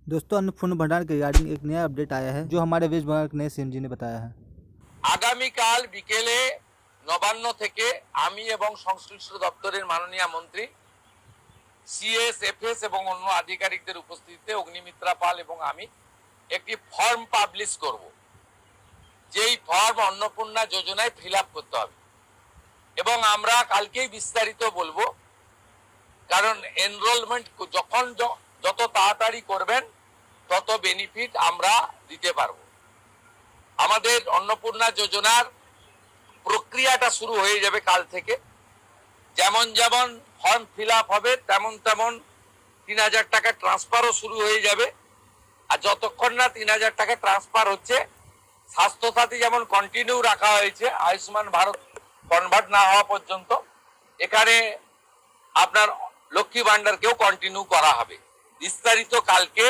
दोस्तों, अन्नपूर्णा भंडार के रिगार्डिंग एक नया अपडेट आया है जो हमारे वेस्ट बंगाल के नए सीएम जी ने बताया है। আগামীকাল বিকেলে নবান্ন থেকে আমি এবং সংশ্লিষ্ট দপ্তরের মাননীয় মন্ত্রী সিএস এফএস এবং অন্য আধিকারিকদের উপস্থিতিতে অগ্নিমিত্রা পাল এবং আমি একটি ফর্ম পাবলিশ করব, যেই ফর্ম অন্নপূর্ণা যোজনায় ফিল আপ করতে হবে এবং আমরা কালকেই বিস্তারিত বলবো। কারণ এনরোলমেন্ট যখন যত তাড়াতাড়ি করবেন তত বেনিফিট আমরা দিতে পারবো। আমাদের অন্নপূর্ণা যোজনার প্রক্রিয়াটা শুরু হয়ে যাবে কাল থেকে। যেমন যেমন ফর্ম ফিল আপ হবে তেমন তেমন ৩,০০০ টাকা ট্রান্সফারও শুরু হয়ে যাবে। আর যতক্ষণ না ৩,০০০ টাকা ট্রান্সফার হচ্ছে, স্বাস্থ্যসাথী যেমন কন্টিনিউ রাখা হয়েছে আয়ুষ্মান ভারত কনভার্ট না হওয়া পর্যন্ত, এখানে আপনার লক্ষ্মী ভান্ডারকেও কন্টিনিউ করা হবে। বিস্তারিত কালকে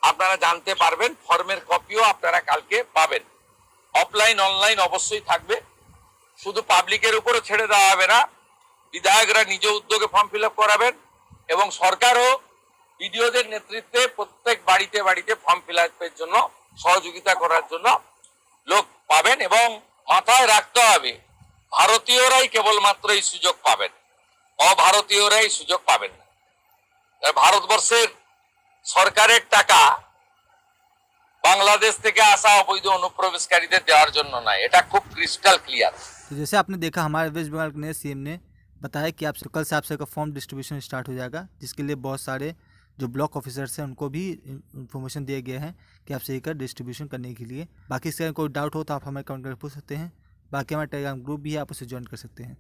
আপনারা জানতে পারবেন, ফর্মের কপিও আপনারা কালকে পাবেন। অফলাইন অনলাইন অবশ্যই থাকবে, শুধু পাবলিকের উপরে ছেড়ে দেওয়া হবে না। বিধায়করা নিজ উদ্যোগে ফর্ম ফিল আপ করাবেন এবং সরকারও বিডিওদের নেতৃত্বে প্রত্যেক বাড়িতে বাড়িতে ফর্ম ফিল আপের জন্য সহযোগিতা করার জন্য লোক পাবেন। এবং মাথায় রাখতে হবে, ভারতীয়রাই কেবলমাত্র এই সুযোগ পাবেন, অভারতীয়রাই সুযোগ পাবেন না। ভারতবর্ষের সরকারের টাকা বাংলাদেশ থেকে আসা অবৈধ অনুপ্রবেশকারীদের দেওয়ার জন্য নয়, এটা খুব ক্রিস্টাल क्लियर। तो जैसे आपने देखा, हमारे वेस्ट बंगाल के नए सीएम ने बताया कि आप कल से आप सबका फॉर्म डिस्ट्रीब्यूशन स्टार्ट हो जाएगा, जिसके लिए बहुत सारे जो ब्लॉक ऑफिसर्स हैं उनको भी इन्फॉर्मेशन दिए गए हैं कि आप सही कर डिस्ट्रीब्यूशन करने के लिए। बाकी इसका कोई डाउट हो तो आप हमें कमेंट करके पूछ सकते हैं। बाकी हमारा टेलीग्राम ग्रुप भी है, आप उसे ज्वाइन कर सकते हैं।